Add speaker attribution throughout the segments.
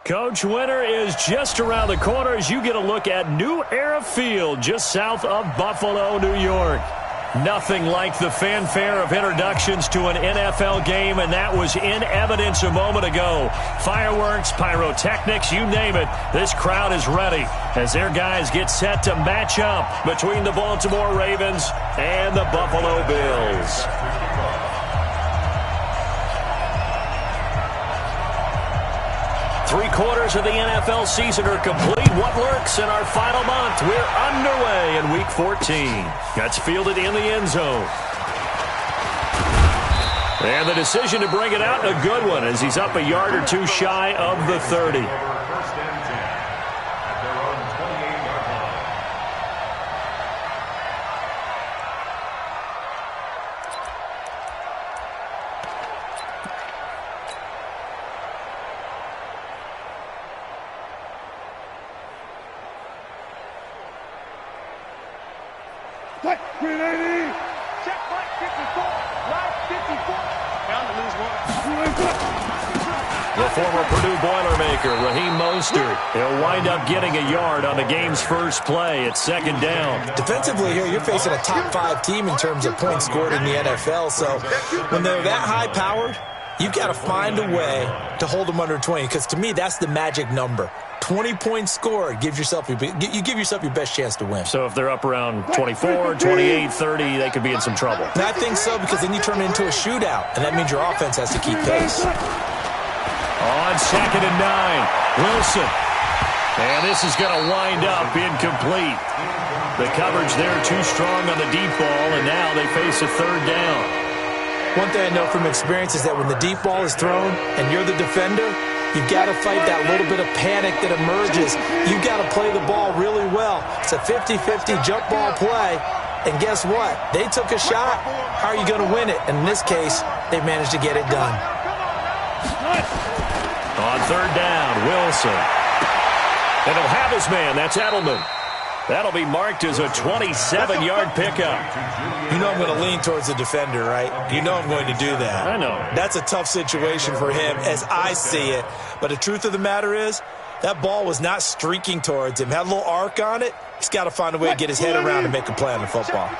Speaker 1: Coach, winter is just around the corner as you get a look at New Era Field just south of Buffalo, New York. Nothing like the fanfare of introductions to an NFL game, and that was in evidence a moment ago. Fireworks, pyrotechnics, you name it. This crowd is ready as their guys get set to match up between the Baltimore Ravens and the Buffalo Bills. Three-quarters of the NFL season are complete. What lurks in our final month? We're underway in Week 14. That's fielded in the end zone. And the decision to bring it out, a good one, as he's up a yard or two shy of the 30. The former Purdue Boilermaker, Raheem Mostert, he'll wind up getting a yard on the game's first play at second down.
Speaker 2: Defensively here, you're facing a top-5 team in terms of points scored in the NFL, so when they're that high-powered, you've got to find a way to hold them under 20, because to me, that's the magic number. 20 points scored, you give yourself your best chance to win.
Speaker 1: So if they're up around 24, 28, 30, they could be in some trouble.
Speaker 2: And I think so, because then you turn it into a shootout, and that means your offense has to keep pace.
Speaker 1: On second and 9, Wilson. And this is going to wind up incomplete. The coverage there too strong on the deep ball, and now they face a third down.
Speaker 2: One thing I know from experience is that when the deep ball is thrown and you're the defender, you've got to fight that little bit of panic that emerges. You've got to play the ball really well. It's a 50-50 jump ball play. And guess what? They took a shot. How are you going to win it? And in this case, they managed to get it done.
Speaker 1: On third down, Wilson. And he'll have his man. That's Edelman. That'll be marked as a 27-yard pickup.
Speaker 2: You know I'm going to lean towards the defender, right? You know I'm going to do that.
Speaker 1: I know.
Speaker 2: That's a tough situation for him as I see it. But the truth of the matter is, that ball was not streaking towards him. Had a little arc on it. He's got to find a way to get his head around and make a play on the football.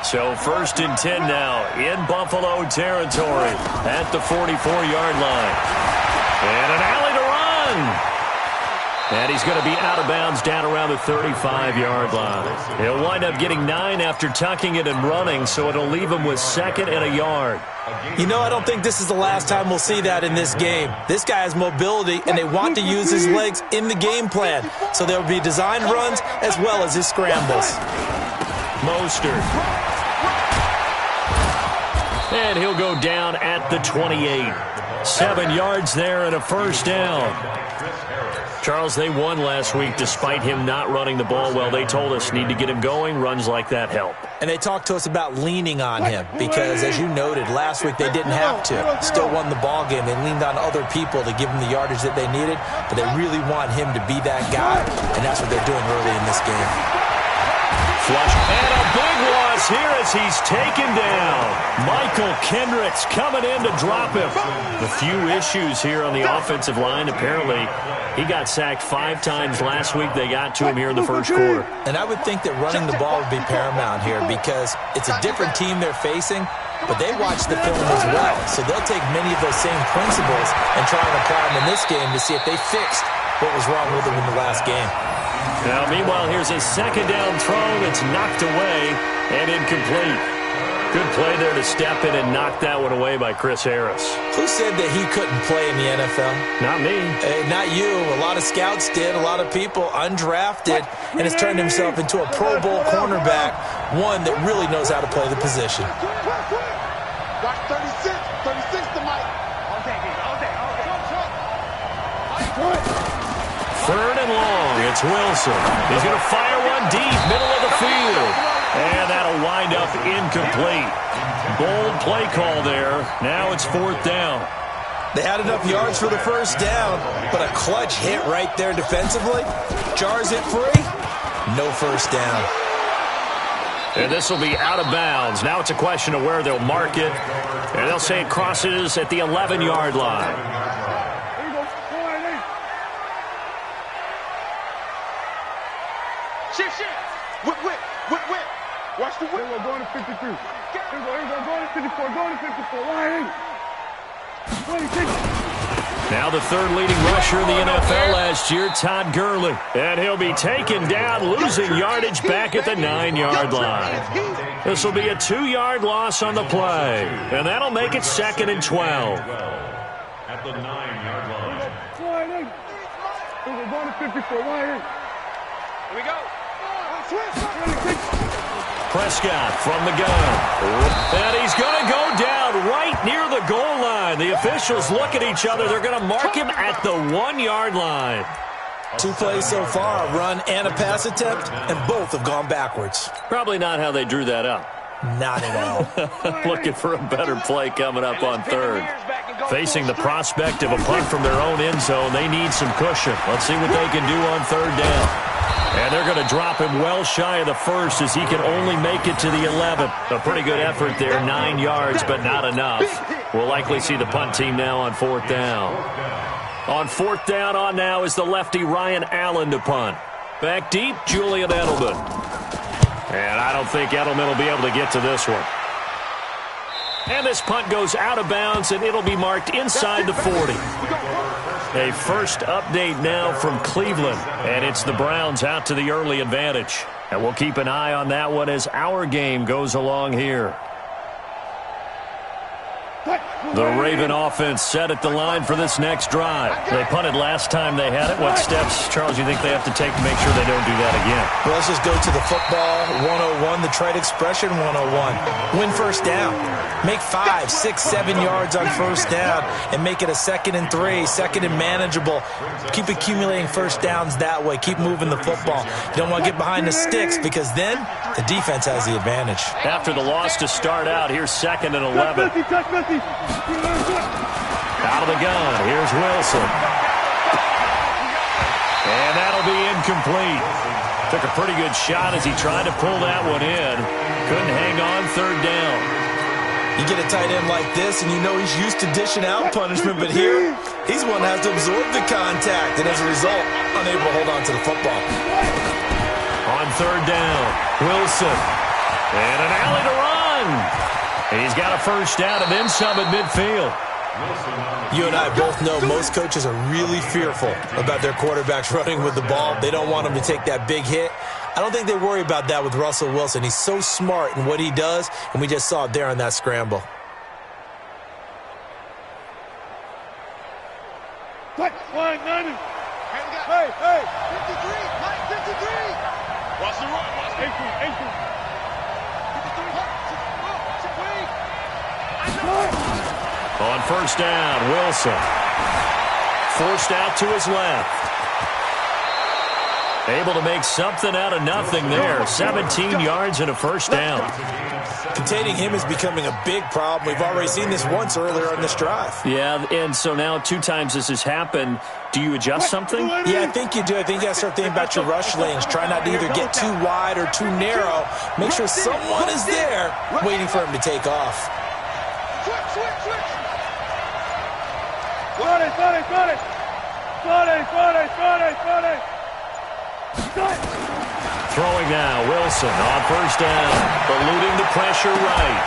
Speaker 1: So first and 10 now in Buffalo territory at the 44-yard line. And an alley to run. And he's going to be out of bounds down around the 35-yard line. He'll wind up getting 9 after tucking it and running, so it'll leave him with second and a yard.
Speaker 2: You know, I don't think this is the last time we'll see that in this game. This guy has mobility, and they want to use his legs in the game plan. So there will be designed runs as well as his scrambles.
Speaker 1: Mostert. And he'll go down at the 28. 7 yards there and a first down. Charles, they won last week despite him not running the ball well. They told us need to get him going. Runs like that help.
Speaker 2: And they talked to us about leaning on him because, as you noted, last week they didn't have to. Still won the ball game. They leaned on other people to give him the yardage that they needed, but they really want him to be that guy, and that's what they're doing early in this game.
Speaker 1: Flush. And a big loss here as he's taken down. Michael Kendricks coming in to drop him. A few issues here on the offensive line. Apparently, he got sacked 5 times last week. They got to him here in the first quarter.
Speaker 2: And I would think that running the ball would be paramount here because it's a different team they're facing, but they watch the film as well. So they'll take many of those same principles and try and apply them in this game to see if they fixed what was wrong with them in the last game.
Speaker 1: Now, meanwhile, here's a second down throw that's knocked away and incomplete. Good play there to step in and knock that one away by Chris Harris.
Speaker 2: Who said that he couldn't play in the NFL?
Speaker 1: Not me.
Speaker 2: Hey, not you. A lot of scouts did, a lot of people undrafted, and has turned himself into a Pro Bowl cornerback, one that really knows how to play the position.
Speaker 3: Watch 36 to Mike.
Speaker 1: Third and long, it's Wilson. He's going to fire one deep, middle of the field. And that'll wind up incomplete. Bold play call there. Now it's 4th down.
Speaker 2: They had enough yards for the first down, but a clutch hit right there defensively. Jars it free. No first down.
Speaker 1: And this will be out of bounds. Now it's a question of where they'll mark it. And they'll say it crosses at the 11-yard line.
Speaker 3: Shit. Whip. Watch the whip. Here we go, going to 53. Here we go, going to 54, going to 54. Why?
Speaker 1: Now the third leading rusher in the NFL last year, Todd Gurley. And he'll be taken down, losing yardage back at the 9-yard line. This will be a 2-yard loss on the play. And that'll make it 2nd and 12.
Speaker 3: At the 9-yard line. We're going to 54. Here we go.
Speaker 1: Prescott from the gun. And he's going to go down right near the goal line. The officials look at each other. They're going to mark him at the 1-yard line.
Speaker 2: 2 plays so far, a run and a pass attempt, and both have gone backwards.
Speaker 1: Probably not how they drew that up.
Speaker 2: Not at all.
Speaker 1: Looking for a better play coming up on third. Facing the prospect of a punt from their own end zone, they need some cushion. Let's see what they can do on third down. And they're going to drop him well shy of the first as he can only make it to the 11th. A pretty good effort there, 9 yards, but not enough. We'll likely see the punt team now on 4th down. On 4th down on now is the lefty Ryan Allen to punt. Back deep, Julian Edelman. And I don't think Edelman will be able to get to this one. And this punt goes out of bounds, and it'll be marked inside the 40. A first update now from Cleveland, and it's the Browns out to the early advantage. And we'll keep an eye on that one as our game goes along here. The Raven offense set at the line for this next drive. They punted last time they had it. What steps, Charles, you think they have to take to make sure they don't do that again?
Speaker 2: Well, let's just go to the football 101, the trade expression 101. Win first down. Make 5, 6, 7 yards on first down and make it a 2nd and 3, 2nd and manageable. Keep accumulating first downs that way. Keep moving the football. You don't want to get behind the sticks because then the defense has the advantage.
Speaker 1: After the loss to start out, here's 2nd and 11. Out of the gun, here's Wilson. And that'll be incomplete. Took a pretty good shot as he tried to pull that one in. Couldn't hang on third down.
Speaker 2: You get a tight end like this, and you know he's used to dishing out punishment, but here, he's one that has to absorb the contact, and as a result, unable to hold on to the football.
Speaker 1: On third down, Wilson. And an alley to run. He's got a first down and then some at midfield.
Speaker 2: You and I both know most coaches are really fearful about their quarterbacks running with the ball. They don't want him to take that big hit. I don't think they worry about that with Russell Wilson. He's so smart in what he does, and we just saw it there on that scramble.
Speaker 3: Hey, 53, Mike, 53. Watch the run, watch the 18.
Speaker 1: On first down, Wilson. Forced out to his left. Able to make something out of nothing there. 17 yards and a first down.
Speaker 2: Containing him is becoming a big problem. We've already seen this once earlier on this drive.
Speaker 1: Yeah, and so now 2 times this has happened. Do you adjust something?
Speaker 2: Yeah, I think you do. I think you got to start thinking about your rush lanes. Try not to either get too wide or too narrow. Make sure someone is there waiting for him to take off.
Speaker 3: Switch.
Speaker 1: Throwing now, Wilson on first down, eluding the pressure right.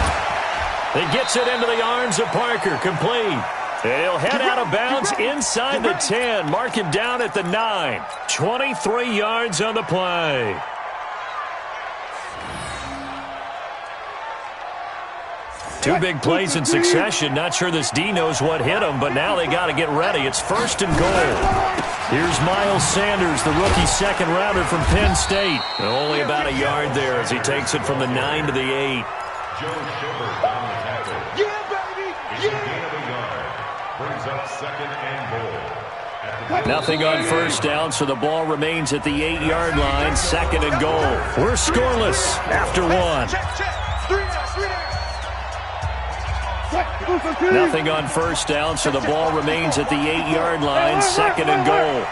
Speaker 1: He gets it into the arms of Parker, complete. He'll head out of bounds inside the 10, mark him down at the 9. 23 yards on the play. Two big plays in succession. Not sure this D knows what hit him, but now they got to get ready. It's 1st and goal. Here's Miles Sanders, the rookie second-rounder from Penn State. And only about a yard there as he takes it from the 9 to the 8. Nothing on first down, so the ball remains at the 8-yard line. 2nd and goal. We're scoreless after 1. Nothing on first down, so the ball remains at the 8-yard line. 2nd and goal.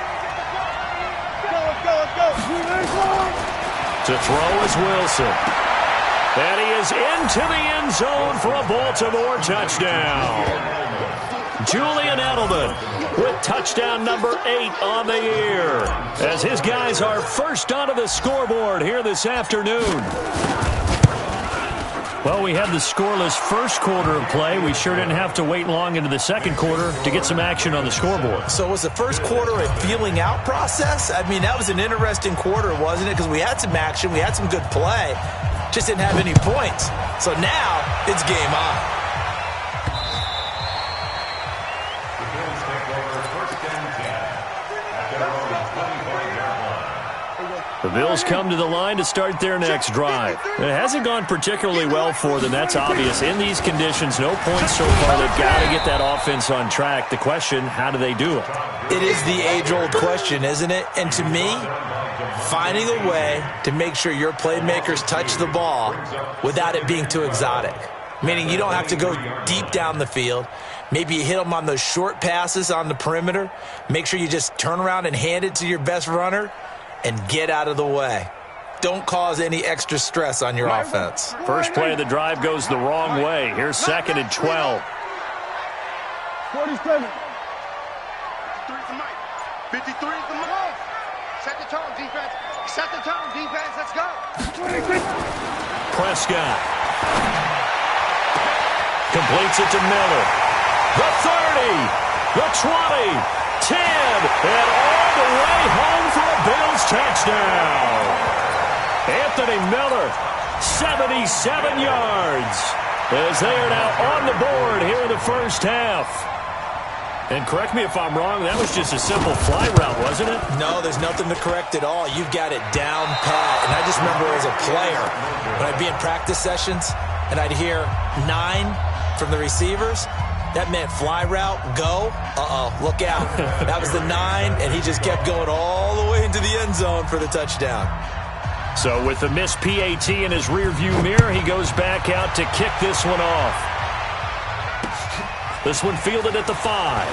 Speaker 1: To throw is Wilson. And he is into the end zone for a Baltimore touchdown. Julian Edelman with touchdown number 8 on the year, as his guys are first onto the scoreboard here this afternoon. Well, we had the scoreless first quarter of play. We sure didn't have to wait long into the second quarter to get some action on the scoreboard.
Speaker 2: So was the first quarter a feeling out process? I mean, that was an interesting quarter, wasn't it? Because we had some action, we had some good play, just didn't have any points. So now it's game on.
Speaker 1: The Bills come to the line to start their next drive. It hasn't gone particularly well for them. That's obvious. In these conditions, no points so far. They've got to get that offense on track. The question, how do they do it?
Speaker 2: It is the age-old question, isn't it? And to me, finding a way to make sure your playmakers touch the ball without it being too exotic. Meaning you don't have to go deep down the field. Maybe you hit them on those short passes on the perimeter. Make sure you just turn around and hand it to your best runner and get out of the way. Don't cause any extra stress on your offense.
Speaker 1: First play of the drive goes the wrong way. Here's 2nd and 12.
Speaker 3: 47. 53 is the mark. Set the tone, defense. Set the tone, defense. Let's go.
Speaker 1: Prescott completes it to Miller. The 30, the 20, 10, and all the way home for a Bills touchdown. Anthony Miller, 77 yards, as they are now on the board here in the first half. And correct me if I'm wrong, that was just a simple fly route, wasn't it?
Speaker 2: No, there's nothing to correct at all. You've got it down pat. And I just remember as a player, when I'd be in practice sessions and I'd hear 9 from the receivers, that meant fly route, go. Look out. That was the 9, and he just kept going all the way into the end zone for the touchdown.
Speaker 1: So with the missed PAT in his rearview mirror, he goes back out to kick this one off. This one fielded at the 5.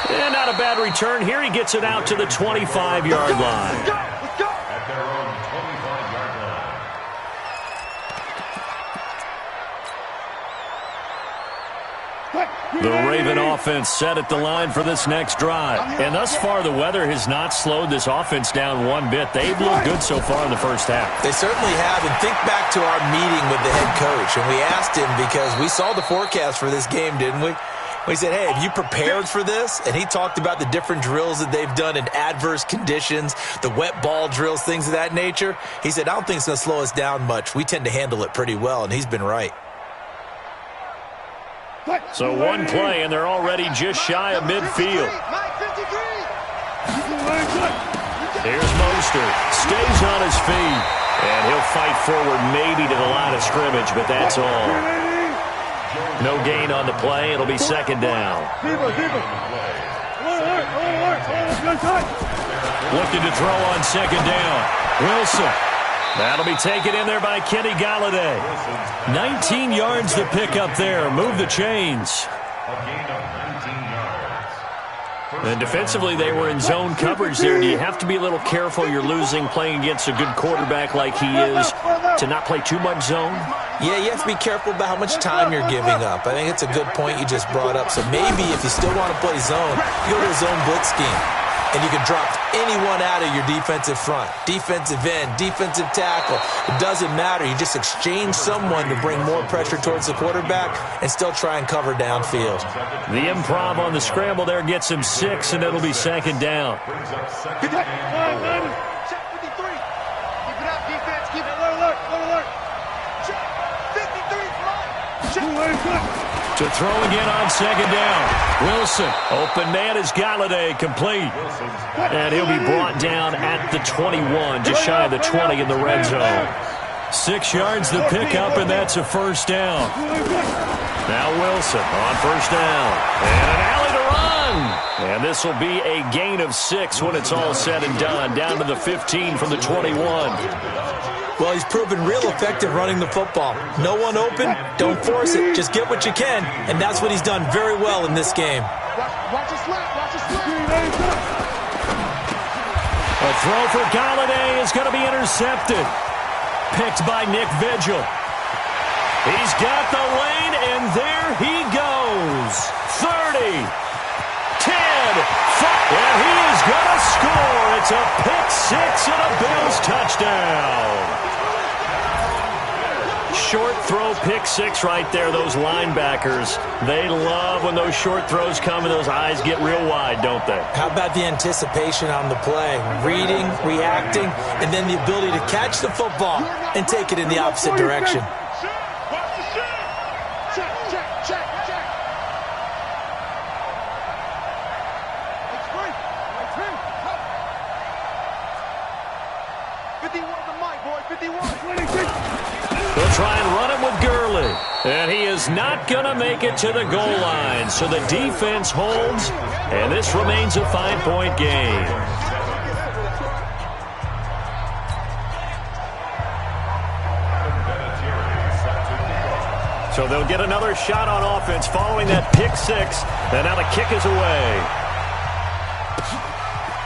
Speaker 1: And not a bad return here. He gets it out to the 25-yard line.
Speaker 3: Let's go. At their own 25-yard line.
Speaker 1: The Raven offense set at the line for this next drive. And thus far, the weather has not slowed this offense down one bit. They've looked good so far in the first half.
Speaker 2: They certainly have. And think back to our meeting with the head coach. And we asked him, because we saw the forecast for this game, didn't we? We said, hey, have you prepared for this? And he talked about the different drills that they've done in adverse conditions, the wet ball drills, things of that nature. He said, I don't think it's going to slow us down much. We tend to handle it pretty well, and he's been right.
Speaker 1: So one play, and they're already just shy of midfield. Here's Mostert. Stays on his feet. And he'll fight forward maybe to the line of scrimmage, but that's all. No gain on the play. It'll be 2nd down. Looking to throw on 2nd down. Wilson. That'll be taken in there by Kenny Galladay. 19 yards to pick up there. Move the chains. And defensively, they were in zone coverage there. Do you have to be a little careful? You're losing playing against a good quarterback like he is to not play too much zone?
Speaker 2: Yeah, you have to be careful about how much time you're giving up. I think it's a good point you just brought up. So maybe if you still want to play zone, you go to a zone blitz scheme. And you can drop anyone out of your defensive front. Defensive end, defensive tackle. It doesn't matter. You just exchange someone to bring more pressure towards the quarterback and still try and cover downfield.
Speaker 1: The improv on the scramble there gets him 6, and it'll be 2nd down.
Speaker 3: Check 53. Keep it up, defense. Keep it alert. Check 53.
Speaker 1: To throw again on 2nd down. Wilson, open man is Galladay, complete. And he'll be brought down at the 21, just shy of the 20 in the red zone. 6 yards to pick up, and that's a 1st down. Now Wilson on 1st down. And an alley to run. And this will be a gain of 6 when it's all said and done. Down to the 15 from the 21.
Speaker 2: Well, he's proven real effective running the football. No one open, don't force it. Just get what you can, and that's what he's done very well in this game.
Speaker 3: Watch his slap.
Speaker 1: A throw for Galladay is going to be intercepted. Picked by Nick Vigil. He's got the lane, and there he goes. 30, 10, 5, and he is going to score. It's a pick six and a Bills touchdown. Short throw pick six right there. Those linebackers, they love when those short throws come and those eyes get real wide, don't they?
Speaker 2: How about the anticipation on the play? Reading, reacting, and then the ability to catch the football and take it in the opposite direction.
Speaker 1: They'll try and run him with Gurley. And he is not going to make it to the goal line. So the defense holds, and this remains a 5-point game. So they'll get another shot on offense following that pick six. And now the kick is away.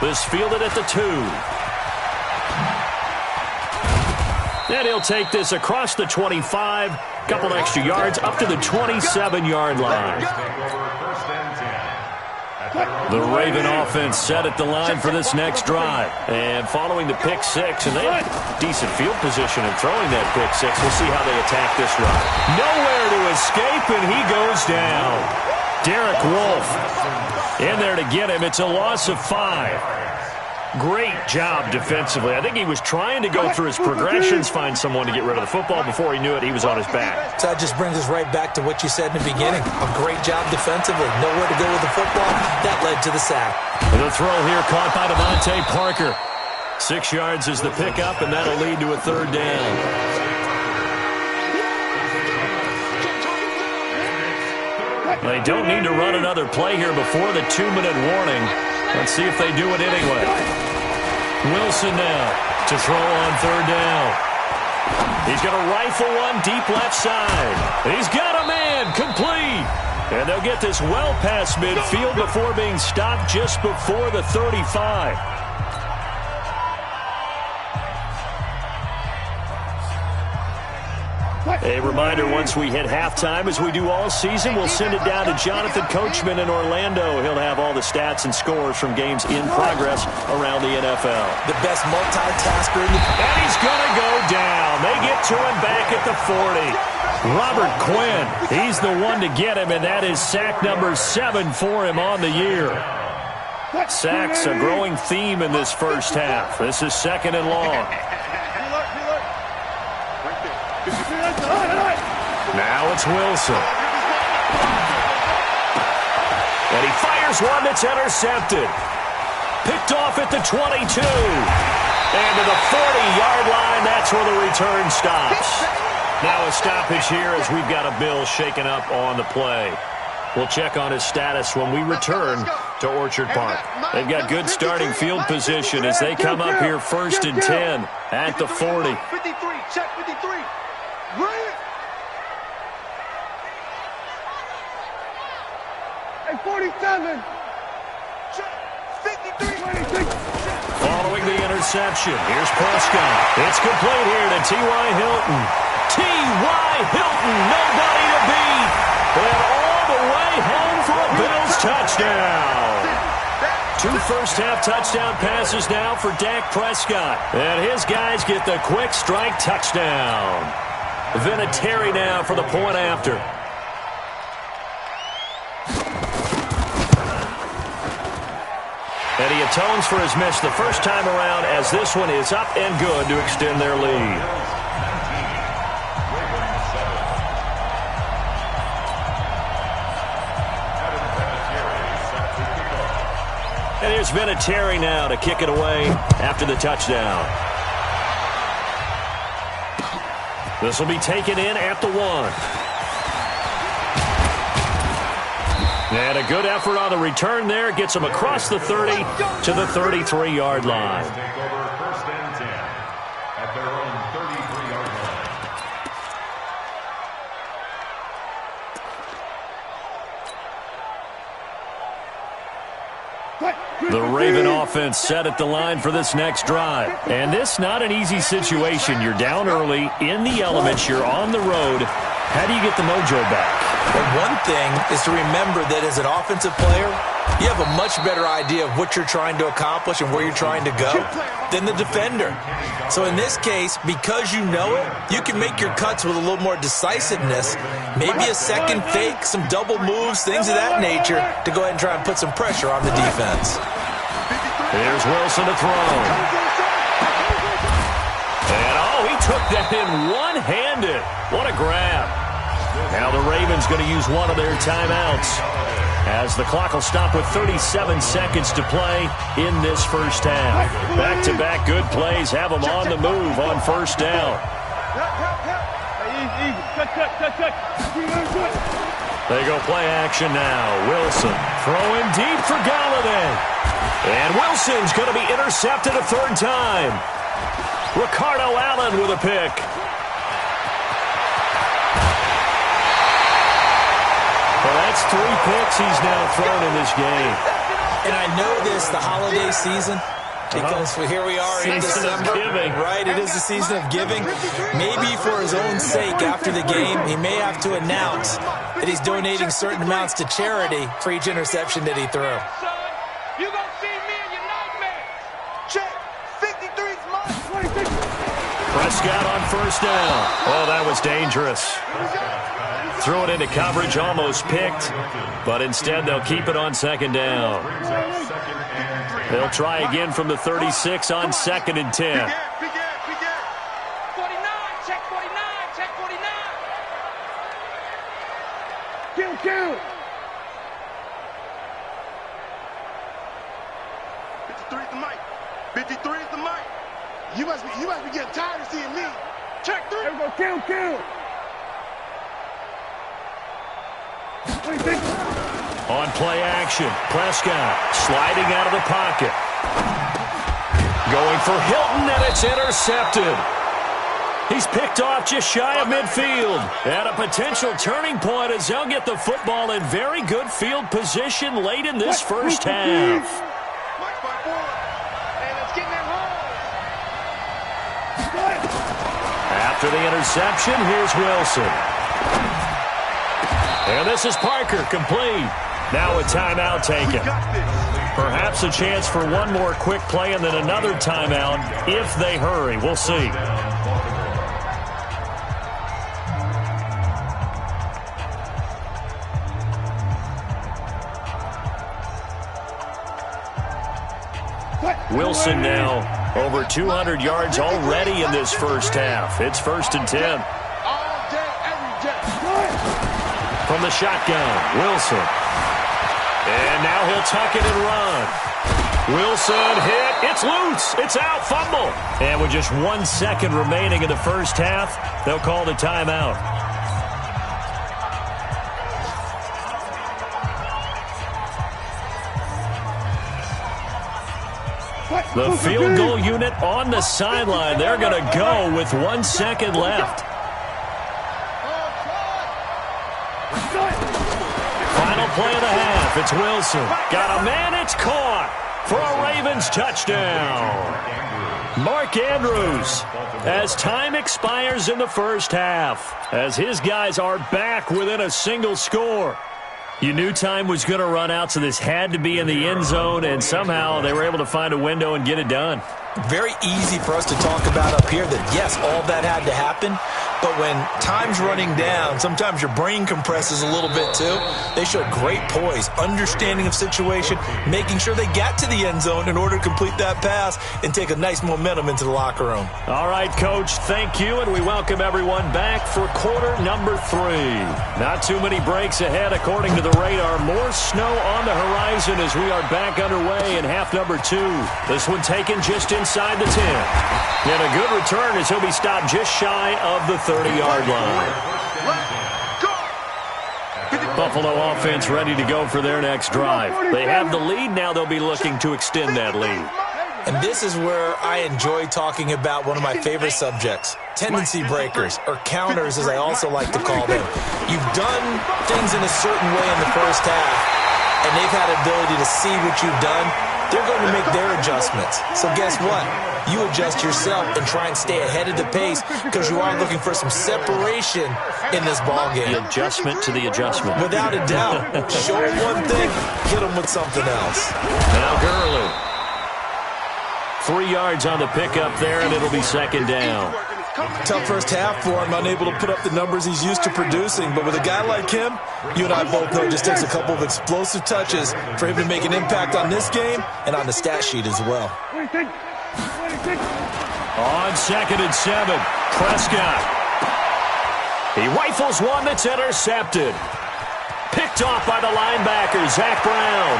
Speaker 1: This fielded at the 2. And he'll take this across the 25, couple extra yards, up to the 27-yard line. The Raven offense set at the line for this next drive. And following the pick six, and they have decent field position in throwing that pick six. We'll see how they attack this drive. Nowhere to escape, and he goes down. Derek Wolfe in there to get him. It's a loss of 5. Great job defensively. I think he was trying to go through his progressions, find someone to get rid of the football. Before he knew it, he was on his back.
Speaker 2: So that just brings us right back to what you said in the beginning. A great job defensively. Nowhere to go with the football. That led to the sack.
Speaker 1: The throw here caught by Devontae Parker. 6 yards is the pickup, and that'll lead to a third down. They don't need to run another play here before the 2-minute warning. Let's see if they do it anyway. Wilson now to throw on third down. He's going to rifle one deep left side. He's got a man complete. And they'll get this well past midfield before being stopped just before the 35. A reminder, once we hit halftime, as we do all season, we'll send it down to Jonathan Coachman in Orlando. He'll have all the stats and scores from games in progress around the NFL.
Speaker 2: The best multitasker in the...
Speaker 1: And he's going to go down. They get to him back at the 40. Robert Quinn, he's the one to get him, and that is sack number 7 for him on the year. Sacks, a growing theme in this first half. This is 2nd and long. Now it's Wilson. And he fires one that's intercepted. Picked off at the 22. And to the 40-yard line, that's where the return stops. Now a stoppage here as we've got a Bill shaken up on the play. We'll check on his status when we return to Orchard Park. They've got good starting field position as they come up here 1st and 10 at the 40.
Speaker 4: 53, check 53. Right. And 47. Check 53. 26.
Speaker 1: Following the interception, here's Prescott. It's complete here to T.Y. Hilton. T.Y. Hilton, nobody to beat. And all the way home for a Bills touchdown. 2 first-half touchdown passes now for Dak Prescott. And his guys get the quick strike touchdown. Vinatieri now for the point after. And he atones for his miss the first time around as this one is up and good to extend their lead. And here's Vinatieri now to kick it away after the touchdown. This will be taken in at the 1. And a good effort on the return there. Gets him across the 30 to the 33-yard line.
Speaker 3: Take over 1st and 10 at their own 33-yard line.
Speaker 1: The Raven offense set at the line for this next drive. And this not an easy situation. You're down early, in the elements, you're on the road. How do you get the mojo back?
Speaker 2: But one thing is to remember that as an offensive player, you have a much better idea of what you're trying to accomplish and where you're trying to go than the defender. So in this case, because you know it, you can make your cuts with a little more decisiveness, maybe a second fake, some double moves, things of that nature, to go ahead and try and put some pressure on the defense.
Speaker 1: Here's Wilson to throw. And, he took that in one-handed. What a grab. Now the Ravens going to use one of their timeouts as the clock will stop with 37 seconds to play in this first half. Back-to-back good plays have them on the move on first down. They go play action now. Wilson throwing deep for Galladay. And Wilson's going to be intercepted a third time. Ricardo Allen with a pick. Well, that's 3 picks he's now thrown in this game.
Speaker 2: And I know this, the holiday season, because here we are in December. Right, it is the season of giving. Maybe for his own sake after the game, he may have to announce that he's donating certain amounts to charity for each interception that he threw.
Speaker 4: You gonna see me in your nightmares. Check. 53's mine.
Speaker 1: Prescott on first down. Oh, that was dangerous. Threw it into coverage, almost picked, but instead they'll keep it on second down. They'll try again from the 36 on 2nd and 10.
Speaker 4: 49, check 49, check 49. Count. 53's the mic. 53's the mic. You must be getting tired of seeing me. Check 3. There we go, count.
Speaker 1: On play action, Prescott sliding out of the pocket. Going for Hilton, and it's intercepted. He's picked off just shy of midfield. And a potential turning point as they'll get the football in very good field position late in this first half. After the interception, here's Wilson. And this is Parker, complete. Now a timeout taken. Perhaps a chance for one more quick play and then another timeout if they hurry. We'll see. Wilson now over 200 yards already in this first half. It's 1st and 10. From the shotgun, Wilson. And now he'll tuck it and run. Wilson hit. It's loose. It's out. Fumble. And with just 1 second remaining in the first half, they'll call the timeout. The field goal unit on the sideline. They're going to go with 1 second left. Final play of the half. It's Wilson. Got a man. It's caught for a Ravens touchdown. Mark Andrews, as time expires in the first half, as his guys are back within a single score. You knew time was going to run out, so this had to be in the end zone, and somehow they were able to find a window and get it done.
Speaker 2: Very easy for us to talk about up here that, yes, all that had to happen. But when time's running down, sometimes your brain compresses a little bit too. They showed great poise, understanding of situation, making sure they got to the end zone in order to complete that pass and take a nice momentum into the locker room.
Speaker 1: All right, Coach, thank you, and we welcome everyone back for quarter number 3. Not too many breaks ahead according to the radar. More snow on the horizon as we are back underway in half number 2. This one taken just inside the 10. And a good return as he'll be stopped just shy of the 30-yard line. Buffalo offense ready to go for their next drive. They have the lead. Now they'll be looking to extend that lead.
Speaker 2: And this is where I enjoy talking about one of my favorite subjects, tendency breakers, or counters as I also like to call them. You've done things in a certain way in the first half. and they've had the ability to see what you've done, they're going to make their adjustments. So guess what? You adjust yourself and try and stay ahead of the pace because you are looking for some separation in this ballgame.
Speaker 1: The adjustment to the adjustment.
Speaker 2: Without a doubt. Show them one thing, hit them with something else.
Speaker 1: Now Gurley. 3 yards on the pickup there, and it'll be second down.
Speaker 2: Tough first half for him, unable to put up the numbers he's used to producing. But with a guy like him, you and I both know it just takes a couple of explosive touches for him to make an impact on this game and on the stat sheet as well.
Speaker 1: On 2nd and 7, Prescott. He rifles one that's intercepted. Picked off by the linebacker, Zach Brown.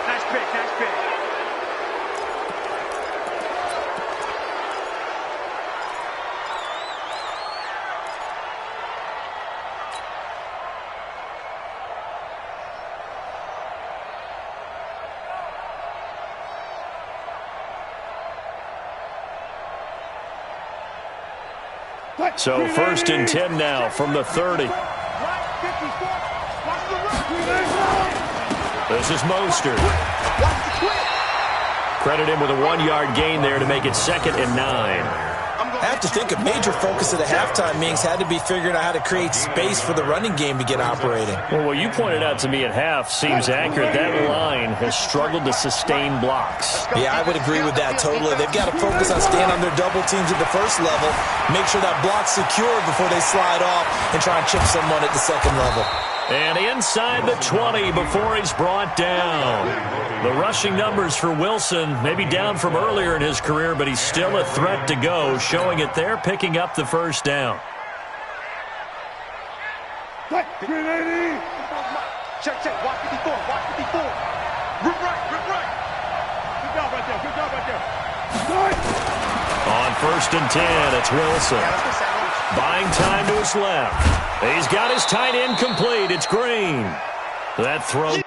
Speaker 4: Nice pick, nice pick.
Speaker 1: So 1st and 10 now from the 30. This is Mostert. Credit him with a 1-yard gain there to make it 2nd and 9.
Speaker 2: I have to think a major focus of the halftime meetings had to be figuring out how to create space for the running game to get operating.
Speaker 1: Well, what you pointed out to me at half seems accurate. That line has struggled to sustain blocks.
Speaker 2: Yeah, I would agree with that totally. They've got to focus on staying on their double teams at the first level, make sure that block's secure before they slide off and try and chip someone at the second level.
Speaker 1: And inside the 20 before he's brought down. The rushing numbers for Wilson, maybe down from earlier in his career, but he's still a threat to go, showing it there, picking up the first down.
Speaker 4: Check, check, watch 54, watch 54. Rip right, rip right. Good job right there, good job right there.
Speaker 1: On 1st and 10, it's Wilson. Buying time to his left. He's got his tight end complete. It's Green. That throw.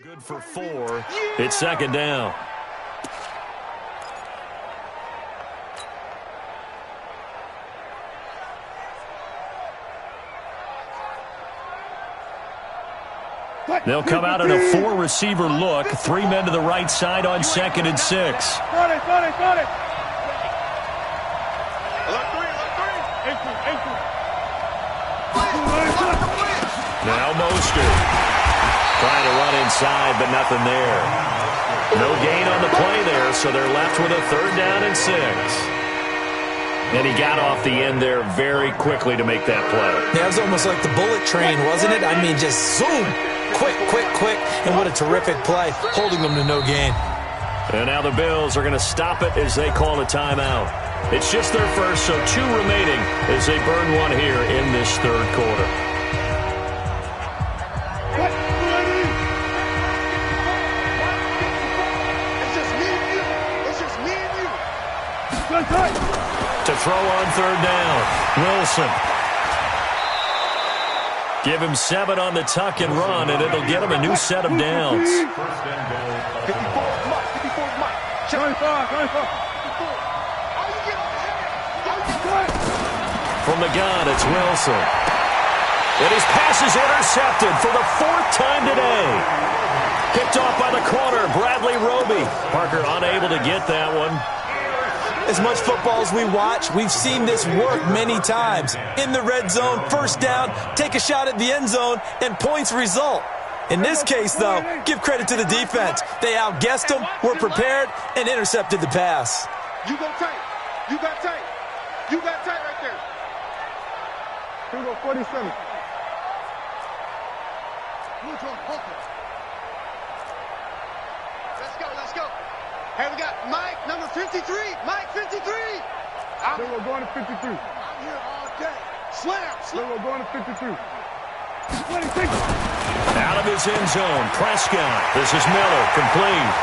Speaker 1: Good for 4. It's 2nd down. They'll come out in a 4-receiver look. 3 men to the right side on 2nd and 6.
Speaker 4: Got it.
Speaker 1: Now Mostert. Trying to run inside, but nothing there. No gain on the play there, so they're left with a 3rd down and 6. And he got off the end there very quickly to make that play.
Speaker 2: Yeah, it was almost like the bullet train, wasn't it? I mean, just zoom. Quick. And what a terrific play, holding them to no gain.
Speaker 1: And now the Bills are going to stop it as they call a timeout. It's just their first, so 2 remaining as they burn one here in this 3rd quarter. To throw on 3rd down, Wilson. Give him 7 on the tuck and run, and it'll get him a new set of downs.
Speaker 4: 54, Mike. 25.
Speaker 1: From the gun, it's Wilson. And his pass is intercepted for the 4th time today. Picked off by the corner, Bradley Roby. Parker unable to get that one.
Speaker 2: As much football as we watch, we've seen this work many times. In the red zone, 1st down, take a shot at the end zone, and points result. In this case, though, give credit to the defense. They outguessed them, were prepared, and intercepted the pass.
Speaker 4: You go tight. You got tight. You got tight right there. Here we go, 47. Let's go. Hey, we got Mike, number 53. Mike, 53. Then we're going to 53. I'm here all day. Slam. Then we're going to 53. 26.
Speaker 1: Out of his end zone, Prescott. This is Miller, complete.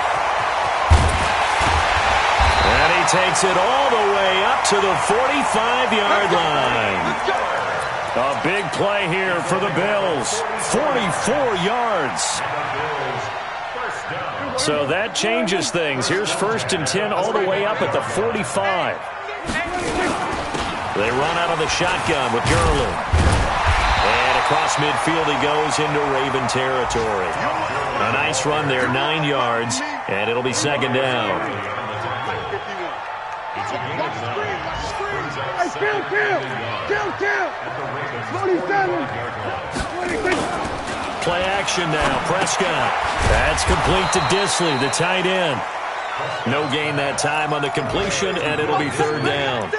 Speaker 1: And he takes it all the way up to the 45-yard line. A big play here for the Bills. 44 yards. So that changes things. Here's 1st and 10 all the way up at the 45. They run out of the shotgun with Gurley. And across midfield he goes into Raven territory. A nice run there, 9 yards, and it'll be 2nd down. Play action now, Prescott. That's complete to Disley, the tight end. No gain that time on the completion, and it'll be 3rd down.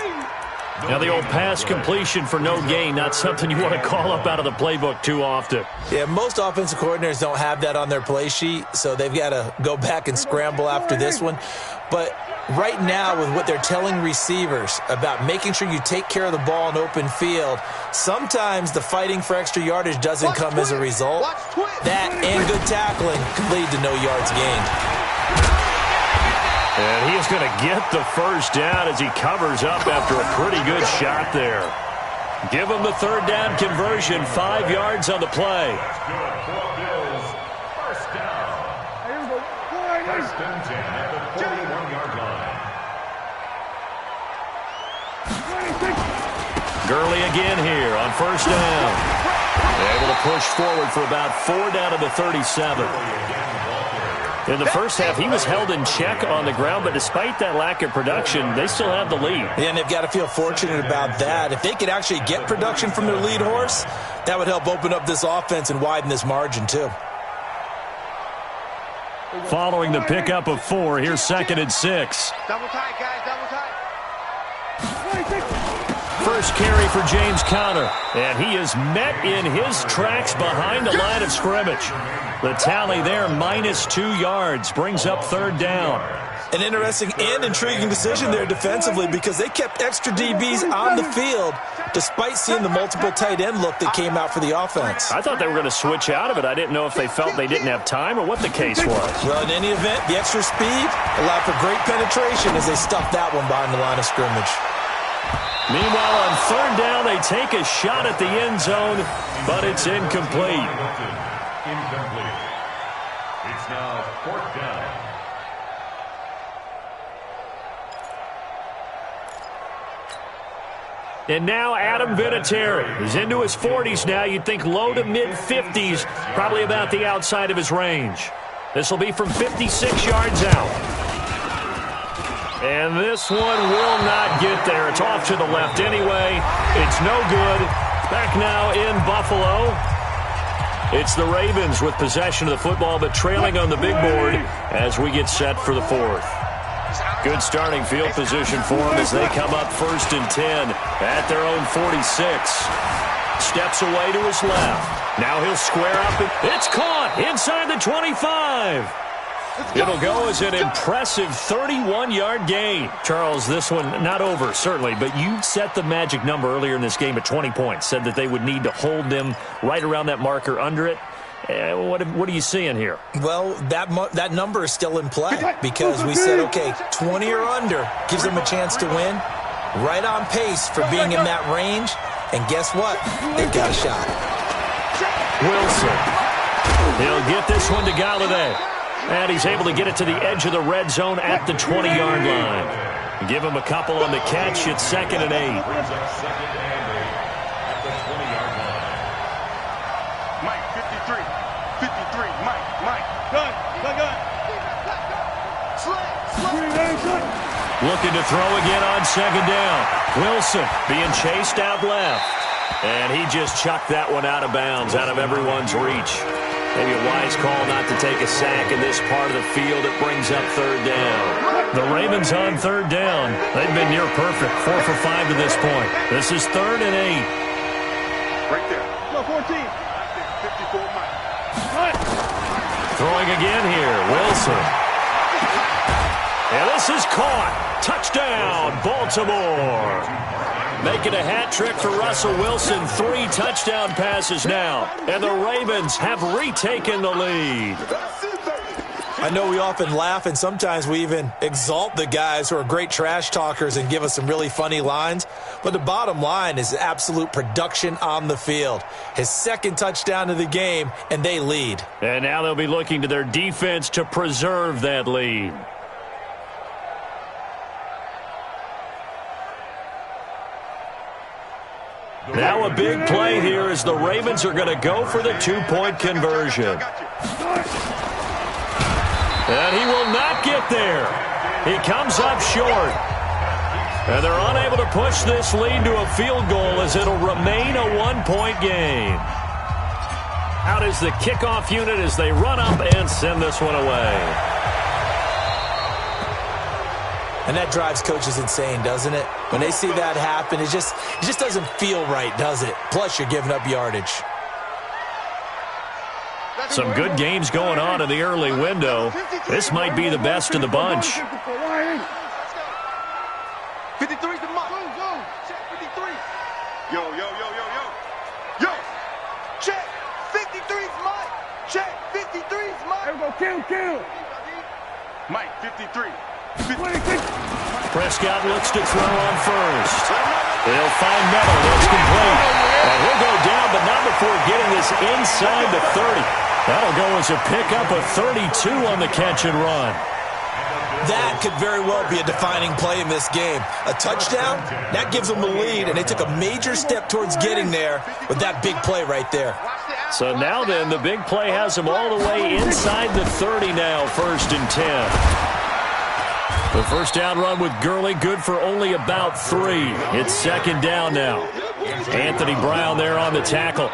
Speaker 1: Now the old pass completion for no gain, not something you want to call up out of the playbook too often.
Speaker 2: Yeah, most offensive coordinators don't have that on their play sheet, so they've got to go back and scramble after this one. But right now, with what they're telling receivers about making sure you take care of the ball in open field, sometimes the fighting for extra yardage doesn't come as a result. That and good tackling can lead to no yards gained.
Speaker 1: And he is going to get the 1st down as he covers up after a pretty good shot there. Give him the 3rd down conversion, 5 yards on the play. Gurley again here on 1st down. Able to push forward for about 4 down to the 37. In the first half, he was held in check on the ground, but despite that lack of production, they still have the lead.
Speaker 2: Yeah, and they've got to feel fortunate about that. If they could actually get production from their lead horse, that would help open up this offense and widen this margin, too.
Speaker 1: Following the pickup of 4, here's 2nd and 6.
Speaker 4: Double tight, guys, double tight.
Speaker 1: First carry for James Conner, and he is met in his tracks behind the line of scrimmage. The tally there, -2 yards, brings up 3rd down.
Speaker 2: An interesting and intriguing decision there defensively because they kept extra DBs on the field despite seeing the multiple tight end look that came out for the offense.
Speaker 1: I thought they were going to switch out of it. I didn't know if they felt they didn't have time or what the case was.
Speaker 2: Well, in any event, the extra speed allowed for great penetration as they stuffed that one behind the line of scrimmage.
Speaker 1: Meanwhile, on 3rd down, they take a shot at the end zone, but it's incomplete.
Speaker 3: Incomplete. It's now 4th down.
Speaker 1: And now Adam Vinatieri. He's into his 40s now. You'd think low to mid-50s, probably about the outside of his range. This will be from 56 yards out. And this one will not get there. It's off to the left anyway. It's no good. Back now in Buffalo. It's the Ravens with possession of the football, but trailing on the big board as we get set for the 4th. Good starting field position for them as they come up 1st and 10 at their own 46. Steps away to his left. Now he'll square up. It's caught inside the 25. It'll go as an impressive 31-yard gain. Charles, this one not over, certainly, but you set the magic number earlier in this game at 20 points. Said that they would need to hold them right around that marker under it. What are you seeing here?
Speaker 2: Well, that number is still in play because we said, okay, 20 or under gives them a chance to win. Right on pace for being in that range. And guess what? They've got a shot.
Speaker 1: Wilson. He'll get this one to Galladay. And he's able to get it to the edge of the red zone at the 20-yard line. Give him a couple on the catch. It's 2nd and 8.
Speaker 4: Mike, 53. 53. Mike. Gun.
Speaker 1: Looking to throw again on 2nd down. Wilson being chased out left. And he just chucked that one out of bounds, out of everyone's reach. Maybe a wise call not to take a sack in this part of the field. It brings up 3rd down. The Ravens on 3rd down. They've been near perfect, 4 for 5 to this point. This is 3rd and 8.
Speaker 4: Right there. Go 14. 54 Mike.
Speaker 1: Throwing again here, Wilson. And this is caught. Touchdown, Baltimore. Making a hat trick for Russell Wilson. 3 touchdown passes now. And the Ravens have retaken the lead.
Speaker 2: I know we often laugh, and sometimes we even exalt the guys who are great trash talkers and give us some really funny lines. But the bottom line is absolute production on the field. His 2nd touchdown of the game, and they lead.
Speaker 1: And now they'll be looking to their defense to preserve that lead. Now a big play here as the Ravens are going to go for the 2-point conversion. And he will not get there. He comes up short. And they're unable to push this lead to a field goal as it'll remain a 1-point game. Out is the kickoff unit as they run up and send this one away.
Speaker 2: And that drives coaches insane, doesn't it? When they see that happen, it just doesn't feel right, does it? Plus, you're giving up yardage.
Speaker 1: Some good games going on in the early window. This might be the best of the bunch.
Speaker 4: 53's the mark. Check 53. Yo. Yo. Check 53's Mike. Check 53's Mike. There we go. Kill. Mike, 53. 26.
Speaker 1: Prescott looks to throw on first. They'll find Meadow. That's complete. And he'll go down, but not before getting this inside the 30. That'll go as a pickup of 32 on the catch and run.
Speaker 2: That could very well be a defining play in this game. A touchdown, that gives them the lead, and they took a major step towards getting there with that big play right there.
Speaker 1: So now then, the big play has them all the way inside the 30 now, 1st and 10. The first down run with Gurley, good for only about 3. It's 2nd down now. Anthony Brown there on the tackle.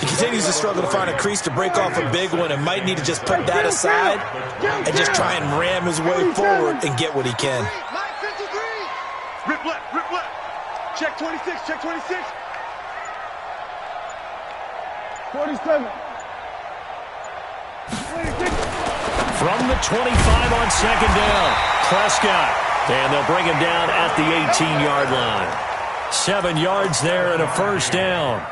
Speaker 2: He continues to struggle to find a crease to break off a big one and might need to just put that aside and just try and ram his way forward and get what he can.
Speaker 4: Rip left. Check 26. 47. 26.
Speaker 1: From the 25 on 2nd down, Prescott. And they'll bring him down at the 18-yard line. 7 yards there and a 1st down.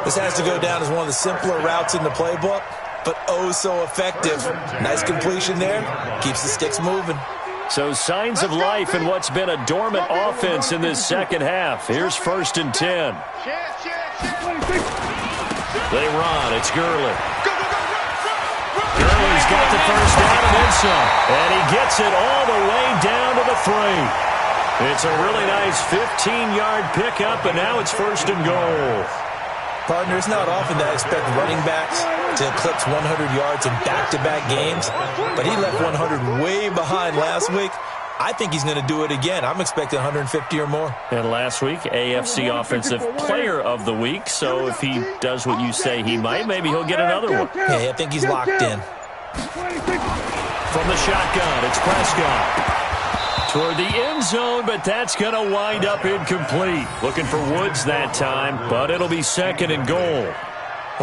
Speaker 2: This has to go down as one of the simpler routes in the playbook, but oh so effective. Nice completion there. Keeps the sticks moving.
Speaker 1: So signs of life in what's been a dormant offense in this 2nd half. Here's 1st and 10. They run. It's Gurley. Gurley's got the 1st down and then some. And he gets it all the way down to the 3. It's a really nice 15-yard pickup, and now it's 1st and goal.
Speaker 2: Partner, it's not often that I expect running backs to eclipse 100 yards in back-to-back games, but he left 100 way behind last week. I think he's going to do it again. I'm expecting 150 or more.
Speaker 1: And last week, AFC Offensive Player of the Week, so if he does what you say he might, maybe he'll get another one.
Speaker 2: Yeah, I think he's locked in.
Speaker 1: From the shotgun, it's Prescott. Toward the end zone, but that's going to wind up incomplete. Looking for Woods that time, but it'll be 2nd and goal.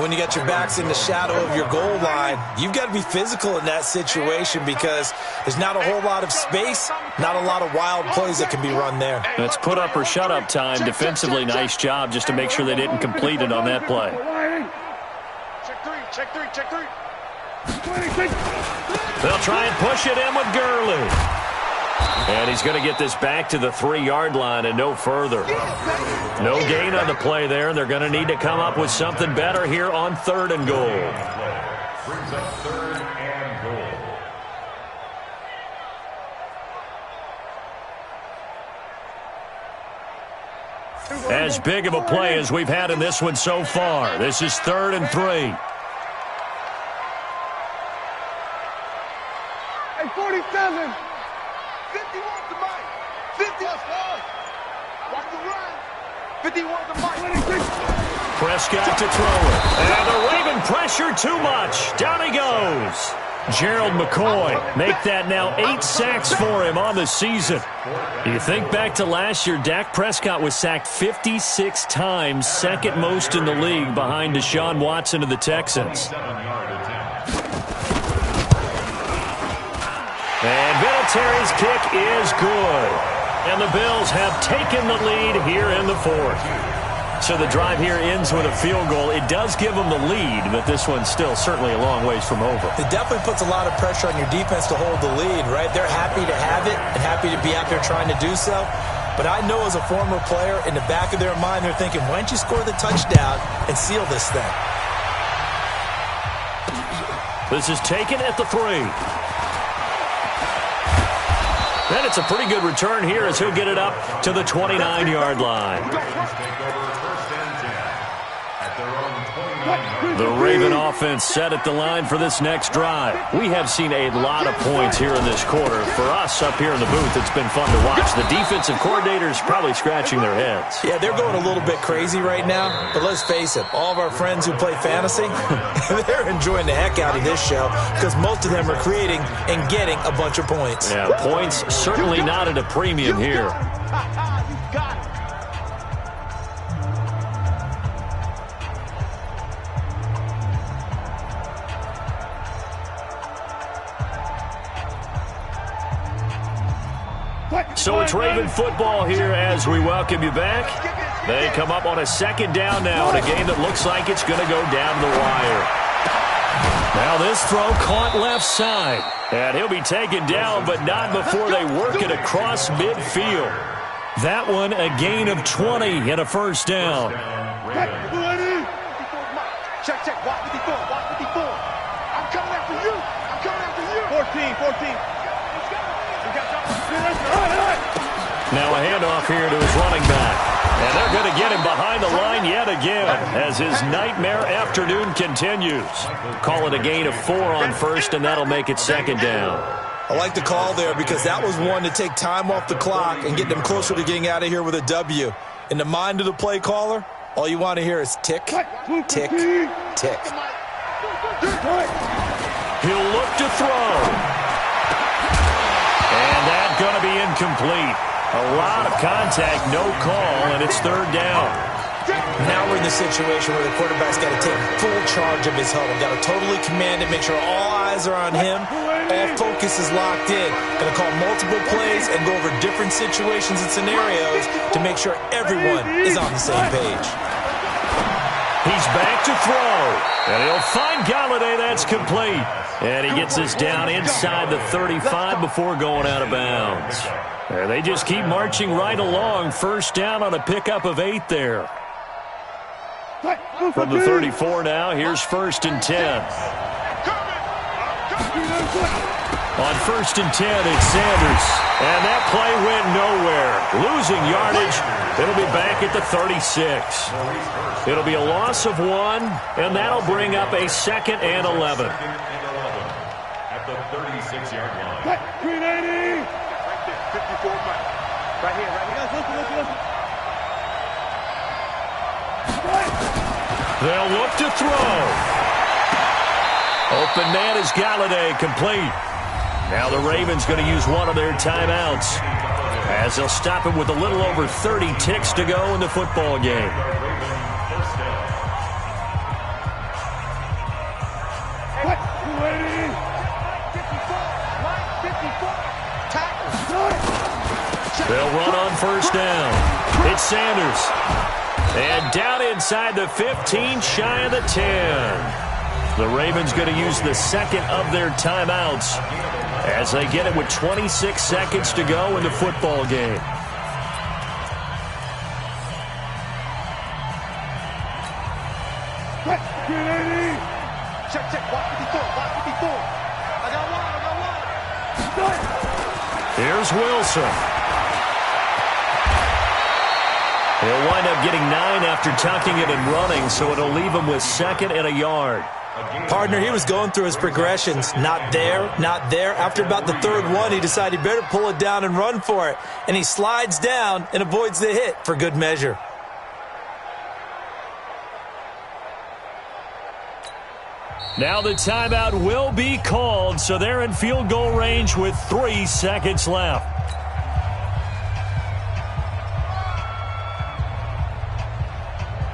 Speaker 2: When you got your backs in the shadow of your goal line, you've got to be physical in that situation because there's not a whole lot of space, not a lot of wild plays that can be run there.
Speaker 1: It's put up or shut up time. Defensively, nice job just to make sure they didn't complete it on that play.
Speaker 4: Check three.
Speaker 1: They'll try and push it in with Gurley. And he's going to get this back to the 3-yard line and no further. No gain on the play there, and they're going to need to come up with something better here on 3rd and goal.
Speaker 3: Brings up 3rd and goal.
Speaker 1: As big of a play as we've had in this one so far. This is 3rd and 3.
Speaker 4: Hey, 47. 51 to Mike. 50. Watch the run. 51 to Mike. 26.
Speaker 1: Prescott to throw it. And the Raven pressure too much. Down he goes. Gerald McCoy make that now 8 sacks for him on the season. You think back to last year, Dak Prescott was sacked 56 times, 2nd most in the league behind Deshaun Watson of the Texans. And Vinatieri's kick is good. And the Bills have taken the lead here in the fourth. So the drive here ends with a field goal. It does give them the lead, but this one's still certainly a long ways from over.
Speaker 2: It definitely puts a lot of pressure on your defense to hold the lead, right? They're happy to have it and happy to be out there trying to do so. But I know as a former player, in the back of their mind, they're thinking, why don't you score the touchdown and seal this thing?
Speaker 1: This is taken at the 3. And it's a pretty good return here as he'll get it up to the 29-yard line. The Raven offense set at the line for this next drive. We have seen a lot of points here in this quarter. For us up here in the booth, it's been fun to watch. The defensive coordinators probably scratching their heads.
Speaker 2: Yeah, they're going a little bit crazy right now. But let's face it, all of our friends who play fantasy, they're enjoying the heck out of this show because most of them are creating and getting a bunch of points.
Speaker 1: Yeah, points certainly not at a premium here. So it's Raven football here as we welcome you back. They come up on a second down now in a game that looks like it's going to go down the wire. Now this throw caught left side. And he'll be taken down, but not before they work it across midfield. That one a gain of 20 and a first down.
Speaker 4: Check, check. Watch 54. Watch 54. I'm coming after you. I'm coming after you. 14.
Speaker 1: Now a handoff here to his running back. And they're going to get him behind the line yet again as his nightmare afternoon continues. Call it a gain of 4 on first, and that'll make it second down.
Speaker 2: I like the call there because that was one to take time off the clock and get them closer to getting out of here with a W. In the mind of the play caller, all you want to hear is tick, tick, tick.
Speaker 1: He'll look to throw. And that's going to be incomplete. A lot of contact, no call, and it's third down.
Speaker 2: Now we're in the situation where the quarterback's got to take full charge of his huddle. Got to totally command it, make sure all eyes are on him. All focus is locked in. Going to call multiple plays and go over different situations and scenarios to make sure everyone is on the same page.
Speaker 1: He's back to throw, and he'll find Galladay. That's complete. And he gets us down inside the 35 before going out of bounds. They just keep marching right along. First down on a pickup of 8 there. From the 34 now, here's 1st and 10. On 1st and 10, it's Sanders. And that play went nowhere. Losing yardage. It'll be back at the 36. It'll be a loss of 1, and that'll bring up a 2nd and 11.
Speaker 3: At the 36-yard line.
Speaker 4: 380. 54 right here, right here. Listen.
Speaker 1: They'll look to throw. Open man is Galladay, complete. Now the Ravens going to use one of their timeouts as they'll stop it with a little over 30 ticks to go in the football game. They'll run on first down. It's Sanders. And down inside the 15, shy of the 10. The Ravens going to use the second of their timeouts as they get it with 26 seconds to go in the football game.
Speaker 4: Check. Watch 54. I got one.
Speaker 1: Here's Wilson. He'll wind up getting 9 after tucking it and running, so it'll leave him with 2nd and a yard.
Speaker 2: Partner, he was going through his progressions. Not there. After about the 3rd one, he decided he better pull it down and run for it. And he slides down and avoids the hit for good measure.
Speaker 1: Now the timeout will be called, so they're in field goal range with 3 seconds left.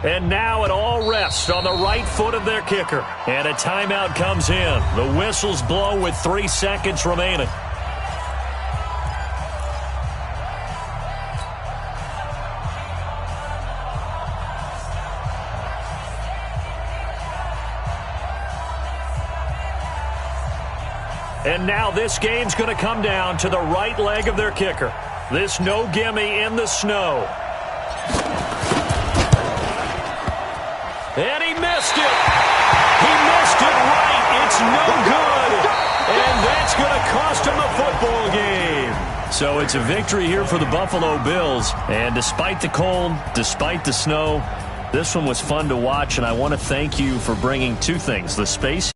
Speaker 1: And now it all rests on the right foot of their kicker. And a timeout comes in. The whistles blow with 3 seconds remaining. And now this game's going to come down to the right leg of their kicker. This no gimme in the snow. And he missed it. He missed it right. It's no good. And that's going to cost him the football game. So it's a victory here for the Buffalo Bills. And despite the cold, despite the snow, this one was fun to watch. And I want to thank you for bringing two things: the space